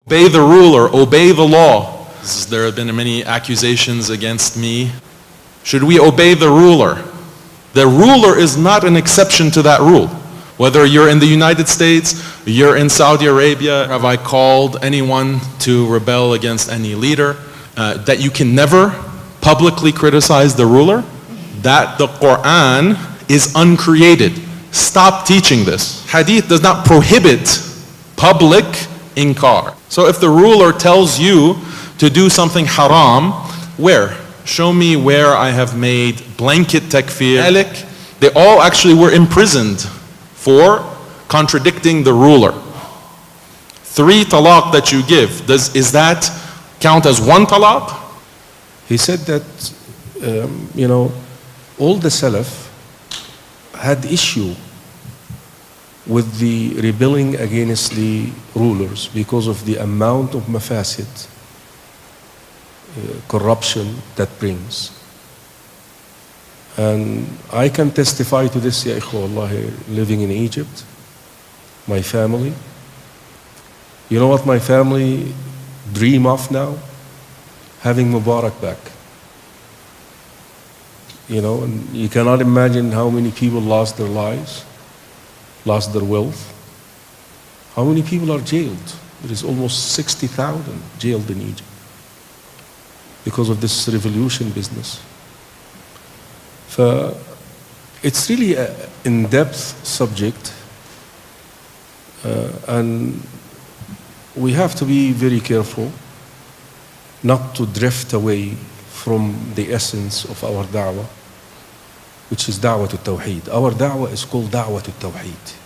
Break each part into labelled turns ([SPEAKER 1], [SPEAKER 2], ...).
[SPEAKER 1] Obey the ruler, obey the law. There have been many accusations against me. Should we obey the ruler? The ruler is not an exception to that rule. Whether you're in the United States, you're in Saudi Arabia, have I called anyone to rebel against any leader? That you can never publicly criticize the ruler? That the Quran is uncreated. Stop teaching this. Hadith does not prohibit public inkar. So if the ruler tells you to do something haram, where? Show me where I have made blanket takfir. They all actually were imprisoned for contradicting the ruler. 3 talaq that you give, is that count as 1 talaq?
[SPEAKER 2] He said that, all the Salaf had issue with the rebelling against the rulers because of the amount of mafasid, corruption that brings. And I can testify to this, ya ikhwa wallahi, living in Egypt, my family. You know what my family dream of now? Having Mubarak back. And you cannot imagine how many people lost their lives, lost their wealth. How many people are jailed? There is almost 60,000 jailed in Egypt because of this revolution business. It's really an in-depth subject, and we have to be very careful not to drift away from the essence of our da'wah, which is da'wah to tawheed. Our da'wah is called da'wah to tawheed,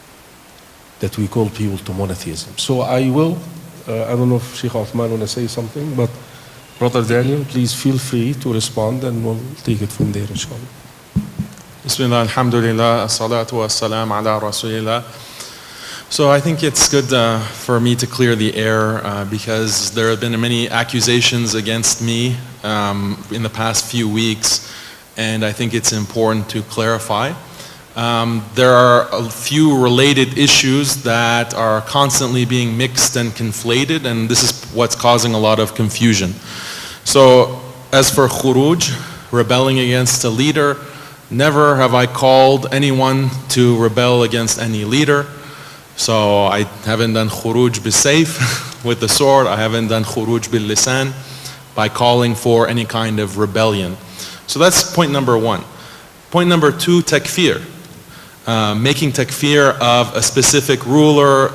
[SPEAKER 2] that we call people to monotheism. So I will, I don't know if Sheikh Uthman want to say something, but Brother Daniel, please feel free to respond and we'll take it from there, inshallah.
[SPEAKER 1] Bismillah, alhamdulillah, as-salatu was-salam ala rasulillah. So I think it's good for me to clear the air because there have been many accusations against me in the past few weeks, and I think it's important to clarify. There are a few related issues that are constantly being mixed and conflated, and this is what's causing a lot of confusion. So as for khuruj, rebelling against a leader, never have I called anyone to rebel against any leader. So I haven't done khuruj bisayf with the sword. I haven't done khuruj bil lisan by calling for any kind of rebellion. So that's point number 1. Point number 2, takfir. Making takfir of a specific ruler.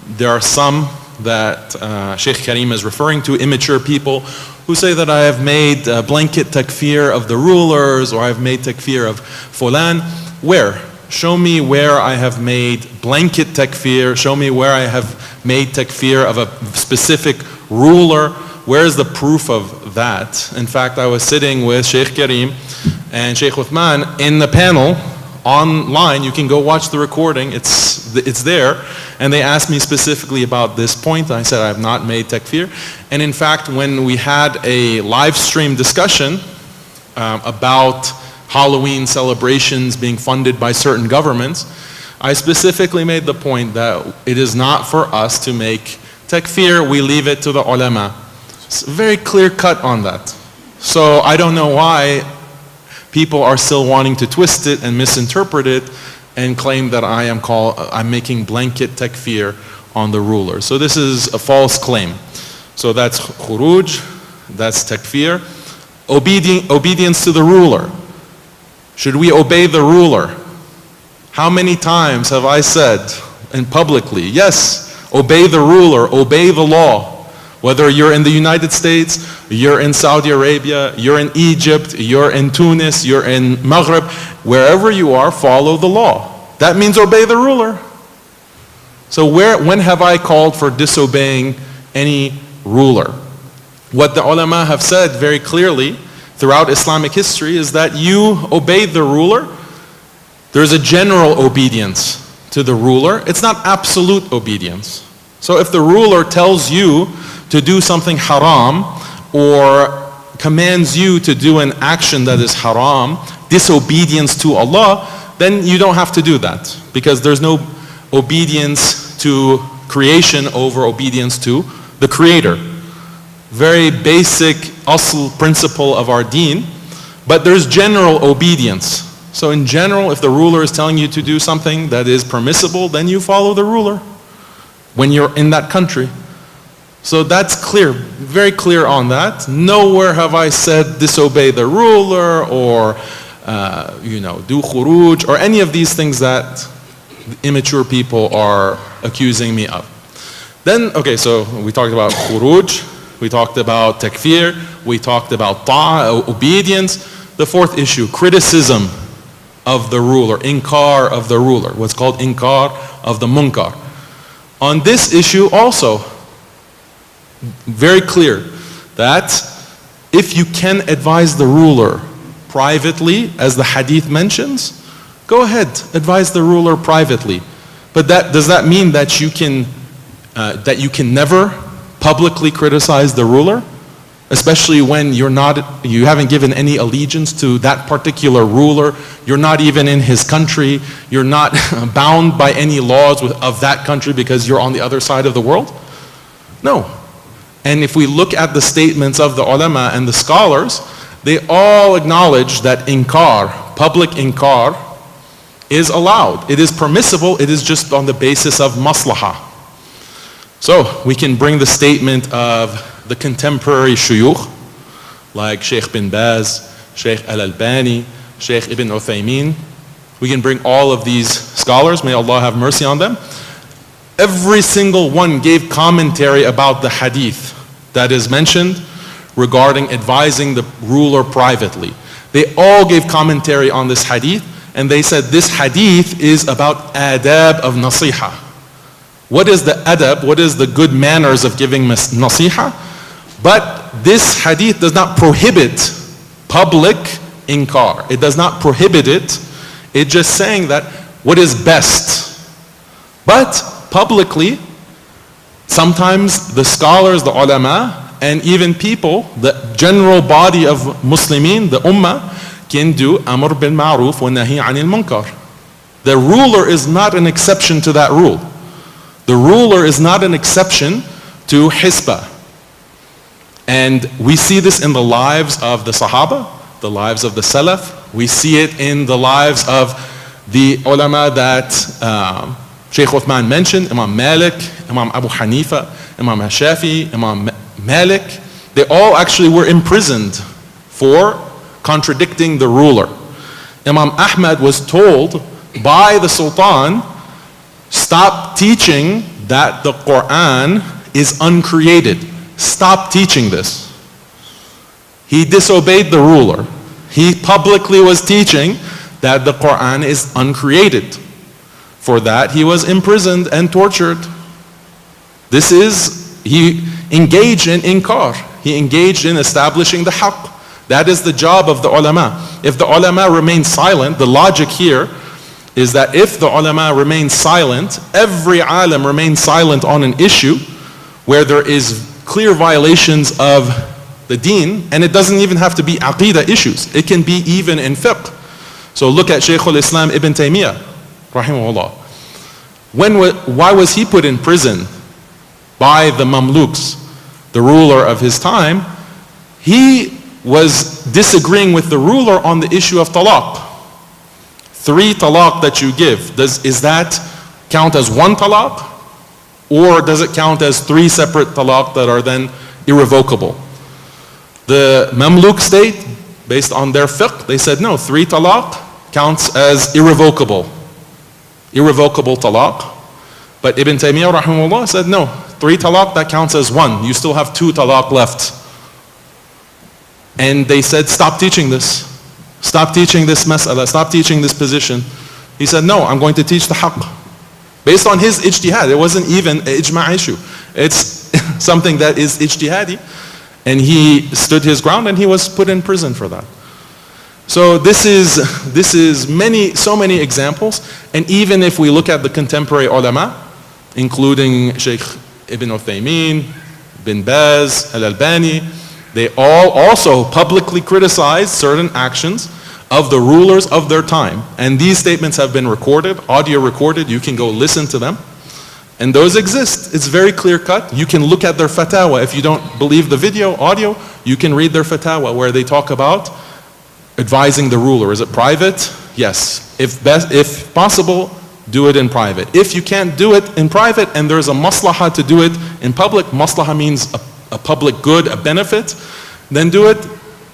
[SPEAKER 1] There are some that Sheikh Karim is referring to, immature people, who say that I have made blanket takfir of the rulers, or I've made takfir of fulan. Where? Show me where I have made blanket takfir. Show me where I have made takfir of a specific ruler. Where is the proof of that? In fact, I was sitting with Sheikh Karim and Sheikh Uthman in the panel online. You can go watch the recording. It's there. And they asked me specifically about this point. I said I have not made takfir. And in fact, when we had a live stream discussion about Halloween celebrations being funded by certain governments, I specifically made the point that it is not for us to make takfir. We leave it to the ulama. It's very clear cut on that. So I don't know why people are still wanting to twist it and misinterpret it and claim that I'm making blanket takfir on the ruler. So this is a false claim. So that's khuruj, that's takfir. Obedience to the ruler. Should we obey the ruler? How many times have I said, and publicly, yes, obey the ruler, obey the law. Whether you're in the United States, you're in Saudi Arabia, you're in Egypt, you're in Tunis, you're in Maghreb, wherever you are, follow the law. That means obey the ruler. So when have I called for disobeying any ruler? What the ulama have said very clearly throughout Islamic history is that you obey the ruler. There's a general obedience to the ruler. It's not absolute obedience. So if the ruler tells you to do something haram or commands you to do an action that is haram, disobedience to Allah, then you don't have to do that, because there's no obedience to creation over obedience to the creator. Very basic asl principle of our deen. But there's general obedience. So in general, if the ruler is telling you to do something that is permissible, then you follow the ruler when you're in that country. So that's clear, very clear on that. Nowhere have I said disobey the ruler or do khuruj or any of these things that immature people are accusing me of. Then, okay, so we talked about khuruj, we talked about takfir, we talked about ta'ah, obedience. The fourth issue, criticism of the ruler, inkar of the ruler, what's called inkar of the munkar. On this issue also, very clear that if you can advise the ruler privately, as the hadith mentions, go ahead, advise the ruler privately. But does that mean that you can never publicly criticize the ruler? Especially when you haven't given any allegiance to that particular ruler, you're not even in his country, you're not bound by any laws of that country because you're on the other side of the world? No. And if we look at the statements of the ulama and the scholars, they all acknowledge that inkar, public inkar, is allowed. It is permissible, it is just on the basis of maslahah. So we can bring the statement of the contemporary shuyukh, like Sheikh bin Baz, Sheikh al-Albani, Sheikh ibn Uthaymin. We can bring all of these scholars, may Allah have mercy on them. Every single one gave commentary about the hadith that is mentioned regarding advising the ruler privately. They all gave commentary on this hadith, and they said this hadith is about adab of nasiha. What is the adab? What is the good manners of giving nasiha? But this hadith does not prohibit public inkar. It does not prohibit it. It's just saying that what is best. But publicly, sometimes the scholars, the ulama, and even people, the general body of Muslimin, the ummah, can do amr bil ma'ruf wa nahi anil munkar. The ruler is not an exception to that rule. The ruler is not an exception to hisbah. And we see this in the lives of the Sahaba, the lives of the Salaf. We see it in the lives of the ulama that Sheikh Uthman mentioned, Imam Malik, Imam Abu Hanifa, Imam Shafi, Imam Malik. They all actually were imprisoned for contradicting the ruler. Imam Ahmad was told by the Sultan, stop teaching that the Quran is uncreated. Stop teaching this. He disobeyed the ruler. He publicly was teaching that the Quran is uncreated. For that he was imprisoned and tortured. He engaged in inkar. He engaged in establishing the haqq. That is the job of the ulama. If the ulama remain silent, the logic here is that if the ulama remain silent, every alim remains silent on an issue where there is clear violations of the deen, and it doesn't even have to be aqidah issues. It can be even in fiqh. So look at Shaykh al-Islam Ibn Taymiyyah, rahimahullah. Why was he put in prison by the Mamluks, the ruler of his time? He was disagreeing with the ruler on the issue of talaq. 3 talaq that you give, is that count as 1 talaq? Or does it count as 3 separate talaq that are then irrevocable? The Mamluk state, based on their fiqh, they said no, 3 talaq counts as irrevocable. Irrevocable talaq. But Ibn Taymiyyah rahimahullah said no, 3 talaq that counts as 1. You still have 2 talaq left. And they said stop teaching this. Stop teaching this mas'ala, stop teaching this position. He said no, I'm going to teach the haqq. Based on his ijtihad, it wasn't even an ijma' issue. It's something that is ijtihadi. And he stood his ground and he was put in prison for that. So this is so many examples. And even if we look at the contemporary ulama, including Sheikh Ibn Uthaymin, Bin Baz, Al-Albani, they all also publicly criticize certain actions of the rulers of their time. And these statements have been recorded, audio recorded, you can go listen to them. And those exist. It's very clear cut. You can look at their fatwa. If you don't believe the video, audio, you can read their fatwa where they talk about advising the ruler. Is it private? Yes. If possible, do it in private. If you can't do it in private and there's a maslaha to do it in public, maslaha means a public good, a benefit, then do it.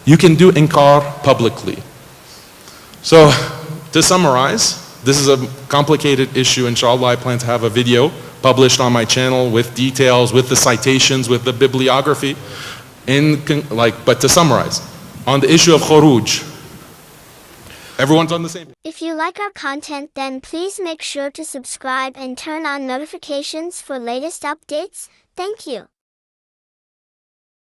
[SPEAKER 1] You can do inkar publicly. So, to summarize, this is a complicated issue. Inshallah, I plan to have a video published on my channel with details, with the citations, with the bibliography. But to summarize, on the issue of khuruj, everyone's on the same page.
[SPEAKER 3] If you like our content, then please make sure to subscribe and turn on notifications for latest updates. Thank you.